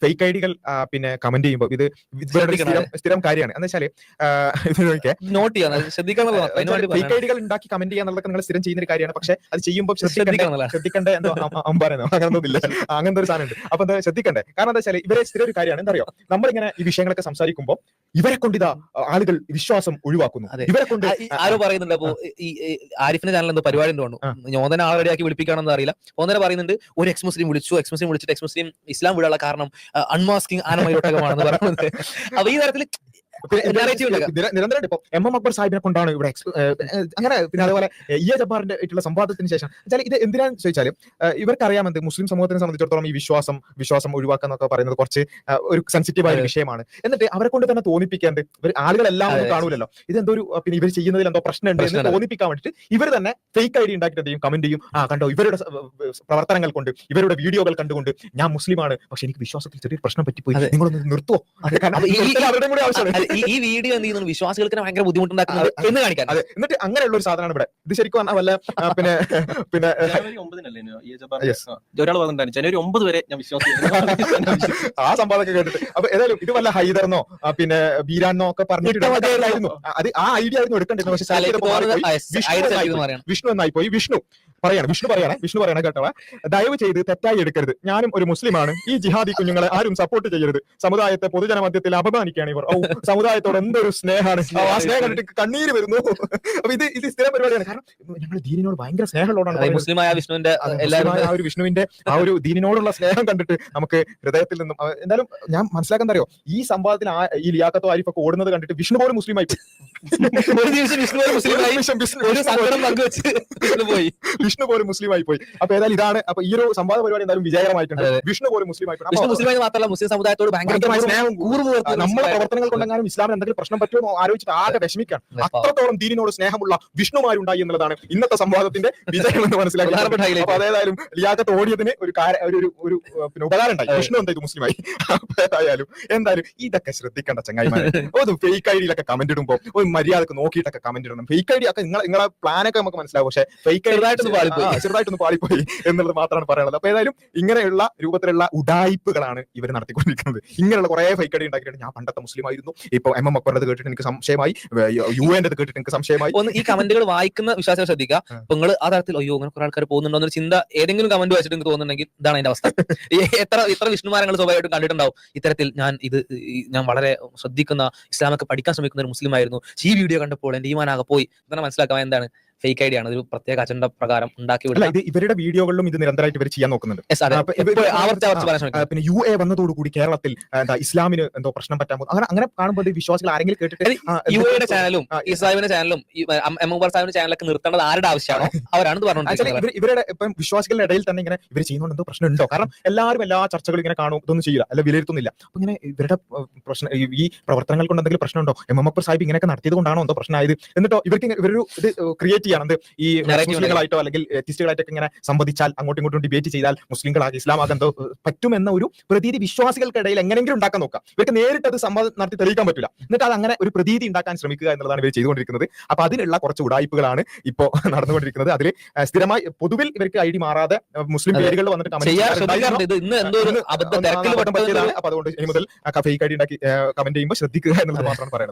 Fake ഐഡികൾ പിന്നെ comment ചെയ്യുമ്പോൾ ഇത് ഇവരുടെ സ്ഥിരം കാര്യമാണ്. എന്ന് വെച്ചാല് നോട്ട് ചെയ്യാൻ ഫേക്ക് ഐഡികൾ ഉണ്ടാക്കി കമന്റ് ചെയ്യാന്നുള്ളതൊക്കെ നിങ്ങൾ സ്ഥിരം ചെയ്യുന്ന ഒരു കാര്യമാണ്. പക്ഷെ അത് ചെയ്യുമ്പോൾ ശ്രദ്ധിക്കേണ്ട എന്തോ അമ്പാരെന്നോ അങ്ങനൊന്നുമില്ല, അങ്ങനത്തെ ഒരു സാധനം ഉണ്ട്. അപ്പൊ എന്താ ശ്രദ്ധിക്കണ്ടേ? കാരണം എന്താ വെച്ചാൽ ഇവരെ സ്ഥിരം ഒരു കാര്യമാണ്. എന്താ അറിയോ, നമ്മളിങ്ങനെ ഈ വിഷയങ്ങളൊക്കെ സംസാരിക്കുമ്പോൾ ഇവരെ കൊണ്ട് ഇതാ ആളുകൾ വിശ്വാസം ഒഴിവാക്കുന്നു. ഇവരെ കൊണ്ട് ആരോ പറയുന്നുണ്ട്. അപ്പൊ ഈ ആരിഫിന്റെ ചാനൽ എന്തോ പരിപാടി ഉണ്ടോ ഞോദന ആളെയാക്കി വിളിപ്പിക്കണമെന്ന് അറിയില്ല. ഒന്നര പറയുന്നുണ്ട് ഒരു എക്സ് മുസ്ലിം വിളിച്ചിട്ട് എക്സ് മുസ്ലിം ഇസ്ലാം വിടാനുള്ള കാരണം അൺമാസ്കിംഗ് ആനമയോട്ടകമാണെന്ന് പറയുന്നത്. അപ്പൊ ഈ തരത്തിൽ നിരന്തരം ഇപ്പൊ എം എം അക്ബർ സാഹിബിനെ കൊണ്ടാണ് ഇവിടെ അങ്ങനെ. പിന്നെ അതുപോലെ ജബ്ബാറിന്റെ ആയിട്ടുള്ള സംവാദത്തിന് ശേഷം വെച്ചാൽ ഇത് എന്തിനാന്ന് ചോദിച്ചാൽ ഇവർക്ക് അറിയാമെന്ത് മുസ്ലിം സമൂഹത്തിനെ സംബന്ധിച്ചിടത്തോളം ഈ വിശ്വാസം ഒഴിവാക്കുക എന്നൊക്കെ പറയുന്നത് കുറച്ച് ഒരു സെൻസിറ്റീവ് ആയ വിഷയമാണ്. എന്നിട്ട് അവരെ കൊണ്ട് തന്നെ തോന്നിപ്പിക്കാണ്ട് ആളുകളെല്ലാം കാണൂലല്ലോ ഇതെന്തോ ഒരു പിന്നെ ഇവർ ചെയ്യുന്നതിൽ എന്തോ പ്രശ്നമുണ്ട് എന്ന് തോന്നിപ്പിക്കാൻ വേണ്ടിയിട്ട് ഇവർ തന്നെ ഫേക്ക് ഐഡി ഉണ്ടാക്കിയിട്ട് എന്ത് ചെയ്യും, കമന്റ് ചെയ്യും. കണ്ടോ ഇവരുടെ പ്രവർത്തനങ്ങൾ കൊണ്ട് ഇവരുടെ വീഡിയോകൾ കണ്ടുകൊണ്ട് ഞാൻ മുസ്ലിമാണ്, പക്ഷെ എനിക്ക് വിശ്വാസത്തിൽ ചെറിയൊരു പ്രശ്നം പറ്റിപ്പോയി, നിങ്ങളൊന്ന് നിർത്തുവോ? അവരുടെ കൂടെ ആവശ്യമാണ്. ഈ വീഡിയോ എന്ത് ചെയ്യുന്നു, വിശ്വാസികൾക്ക് ഭയങ്കര ബുദ്ധിമുട്ടുണ്ടാക്കുന്നത് എന്ന് കാണിക്കാൻ. അതെ, എന്നിട്ട് അങ്ങനെയുള്ള ഒരു സാധനമാണ് ഇവിടെ. ഇത് ശരിക്കും പറഞ്ഞാൽ വല്ല പിന്നെ ജനുവരി 9 ജനുവരി 9 വരെ ഞാൻ ആ സംഭവമൊക്കെ കേട്ടിട്ട്. അപ്പൊ ഏതായാലും ഇത് വല്ല ഹൈദർന്നോ പിന്നെ ബീരാന്നോ ഒക്കെ പറഞ്ഞിട്ടുണ്ടായിരുന്നു. അത് ആ ഐഡിയ ആയിരുന്നു എടുക്കേണ്ടത്. പക്ഷെ വിഷ്ണു എന്നായി പോയി. വിഷ്ണു പറയണേ കേട്ടോ, ദയവ് ചെയ്ത് തെറ്റായി എടുക്കരുത്. ഞാനും ഒരു മുസ്ലിമാണ്. ഈ ജിഹാദി കുഞ്ഞുങ്ങളെ ആരും സപ്പോർട്ട് ചെയ്യരുത്. സമുദായത്തെ പൊതുജന മധ്യത്തിൽ അപമാനിക്കുകയാണ് ഇവർ. സമുദായത്തോട് എന്തൊരു സ്നേഹമാണ്, ആ സ്നേഹം കണ്ടിട്ട് കണ്ണീര് വരുന്നു. അപ്പൊ ഇത് സ്ഥിരം പരിപാടിയാണ്. കാരണം ഞങ്ങൾ ദീനിനോട് ഭയങ്കര സ്നേഹമുള്ളതാണ്. മുസ്ലിമായ വിഷ്ണുവിന്റെ വിഷ്ണുവിന്റെ ആ ഒരു ദീനിനോടുള്ള സ്നേഹം കണ്ടിട്ട് നമുക്ക് ഹൃദയത്തിൽ നിന്നും എന്തായാലും ഞാൻ മനസ്സിലാക്കാൻ അറിയോ, ഈ സംവാദത്തിൽ ഈ ലിയാഖത്തോ ആരിഫൊക്കെ ഓടുന്നത് കണ്ടിട്ട് വിഷ്ണു പോലും മുസ്ലിമായി പോയി. വിഷ്ണു പോലും മുസ്ലിമായി പോയി. അപ്പൊ ഏതായാലും ഇതാണ്. അപ്പൊ ഈ ഒരു സംവാദ പരിപാടി എന്തായാലും വിജയകരമായിട്ടുണ്ട്. വിഷ്ണു പോലും മുസ്ലിമായി മാത്രമല്ല മുസ്ലിം സമുദായത്തോട് ഭയങ്കരമായ സ്നേഹം നമ്മുടെ പ്രവർത്തനങ്ങൾ കൊണ്ടെങ്കിലും ഇസ്ലാമിന് എന്തെങ്കിലും പ്രശ്നം പറ്റുമോ ആലോചിച്ചിട്ട് ആകെ വിഷമിക്കാണ്. അത്രത്തോളം ദീനിനോട് സ്നേഹമുള്ള വിഷ്ണുമാരുണ്ടായി എന്നുള്ളതാണ് ഇന്നത്തെ സംവാദത്തിന്റെ വിജയം എന്ന് മനസ്സിലാക്കി. അപ്പൊ അതേതായാലും ലിയാഖത്ത് ഓടിയതിന് ഒരു പിന്നെ ഉപകാരം ഉണ്ടായി. വിഷ്ണു എന്താ ഇത് മുസ്ലിമായി. ഏതായാലും എന്തായാലും ഇതൊക്കെ ശ്രദ്ധിക്കേണ്ട ചങ്ങായിമാരെ. ഒരു ഫേക്ക് ഐഡിയിലൊക്കെ കമന്റ് ഇടുമ്പോൾ ഒരു മര്യാദക്ക് നോക്കിയിട്ടൊക്കെ കമന്റ് ഇടണം. ഫേക്ക് ഐഡി ഒക്കെ നിങ്ങളെ പ്ലാനൊക്കെ നമുക്ക് മനസ്സിലാവും. പക്ഷേ ഫേക്ക് ചെറുതായിട്ടൊന്ന് പാളിപ്പോയി എന്നുള്ളത് മാത്രമാണ് പറയാനുള്ളത്. അപ്പൊ ഏതായാലും ഇങ്ങനെയുള്ള രൂപത്തിലുള്ള ഉഡായിപ്പുകളാണ് ഇവർ നടത്തിക്കൊണ്ടിരിക്കുന്നത്. ഇങ്ങനെയുള്ള കുറെ ഫേക്ക് ഐഡി ഉണ്ടാക്കിയിട്ട് ഞാൻ പണ്ടത്തെ മുസ്ലിം ആയിരുന്നു, ഇപ്പൊ എം എം അക്ബറിന്റെ കേട്ടിട്ട് എനിക്ക് സംശയമായി, യുഎന്റെ കേട്ടിട്ട് എനിക്ക് സംശയമായി. ഒന്ന് ഈ കമന്റുകൾ വായിക്കുന്ന വിശ്വാസികൾ ശ്രദ്ധിക്കുക. അപ്പൊ നിങ്ങൾ ആ തരത്തിൽ അയ്യോ അങ്ങനെ കുറെ ആൾക്കാർ പോകുന്നുണ്ടോ എന്നൊരു ചിന്ത ഏതെങ്കിലും കമന്റ് വായിച്ചിട്ട് നിങ്ങൾക്ക് തോന്നുന്നുണ്ടെങ്കിൽ ഇതാണ് അതിന്റെ അവസ്ഥ. എത്ര വിഷ്ണുമാരങ്ങൾ സ്വാഭാവികമായിട്ടും കണ്ടിട്ടുണ്ടാവും. ഇത്തരത്തിൽ ഞാൻ വളരെ ശ്രദ്ധിക്കുന്ന ഇസ്ലാമൊക്കെ പഠിക്കാൻ ശ്രമിക്കുന്ന ഒരു മുസ്ലിം ആയിരുന്നു, ഈ വീഡിയോ കണ്ടപ്പോൾ എന്റെ ഈമാനാകെ പോയി എന്നാണ് മനസ്സിലാക്കാൻ. എന്താണ് ഫേക്ക് ഐഡിയ ആണ്, ഒരു പ്രത്യേക അജണ്ട പ്രകാരം ഉണ്ടാക്കി വിടുക. ഇത് ഇവരുടെ വീഡിയോകളിലും ഇത് നിരന്തരമായിട്ട് ഇവർ ചെയ്യാൻ നോക്കുന്നുണ്ട്. പിന്നെ UA വന്നതോടുകൂടി കേരളത്തിൽ എന്താ ഇസ്ലാമിന് എന്തോ പ്രശ്നം പറ്റാൻ പോകും. അങ്ങനെ കാണുമ്പോൾ വിശ്വാസികൾ ആരെങ്കിലും കേട്ടിട്ട് UAയുടെ ചാനലും ഇസ്ലാമിന്റെ ചാനലും എം എം സാഹിബിന്റെ ചാനലൊക്കെ നിർത്തേണ്ടത് ആരുടെ ആവശ്യമാണോ അവരാണ് പറഞ്ഞത്. ഇവരുടെ ഇപ്പം വിശ്വാസികളുടെ ഇടയിൽ തന്നെ ഇങ്ങനെ ഇവർ ചെയ്യുന്നതുകൊണ്ട് എന്തോ പ്രശ്നം ഉണ്ടോ? കാരണം എല്ലാവരും എല്ലാ ചർച്ചകളും ഇങ്ങനെ കാണും, ഇതൊന്നും ചെയ്യില്ല, അല്ല വിലയിരുത്തുന്നില്ല. അപ്പൊ ഇങ്ങനെ ഇവരുടെ പ്രശ്നം ഈ പ്രവർത്തനങ്ങൾ കൊണ്ട് എന്തെങ്കിലും പ്രശ്നമുണ്ടോ? എം എം അക്ബർ സാഹിബ് ഇങ്ങനെയൊക്കെ നടത്തിയത് കൊണ്ടാണോ എന്തോ പ്രശ്നമായത്? എന്നിട്ടോ ഇവരൊരു ഇത് ക്രിയേറ്റ് ഈ മുസ്ലിങ്ങളായിട്ടോ അല്ലെങ്കിൽ എത്തിസ്റ്റുകളായിട്ടൊക്കെ ഇങ്ങനെ സംവദിച്ചാൽ അങ്ങോട്ടും ഇങ്ങോട്ടും ഡിബേറ്റ് ചെയ്താൽ മുസ്ലിങ്ങളാകെ ഇസ്ലാമാകെ എന്തോ പറ്റുമെന്ന ഒരു പ്രതീതി വിശ്വാസികൾക്കിടയിൽ എങ്ങനെയെങ്കിലും ഉണ്ടാക്കാൻ നോക്കാം. ഇവർക്ക് നേരിട്ട് അത് സംവാദം നടത്തി തെളിയിക്കാൻ പറ്റില്ല. എന്നിട്ട് അത് അങ്ങനെ ഒരു പ്രതീതി ഉണ്ടാക്കാൻ ശ്രമിക്കുക എന്നുള്ളതാണ് ഇവർ ചെയ്തുകൊണ്ടിരിക്കുന്നത്. അപ്പൊ അതിനുള്ള കുറച്ച് ഉടായ്പകൾ ഇപ്പോൾ നടന്നുകൊണ്ടിരിക്കുന്നത്. അതിൽ സ്ഥിരമായി പൊതുവിൽ ഇവർക്ക് ഐഡി മാറാതെ മുസ്ലിം പേരുകൾ വന്നിട്ട് അപ്പൊ അതുകൊണ്ട് ഇനി മുതൽ ഫേക്ക് ഐഡി ഉണ്ടാക്കി കമന്റ് ചെയ്യുമ്പോൾ ശ്രദ്ധിക്കുക എന്നുള്ളത് മാത്രമാണ് പറയുന്നത്.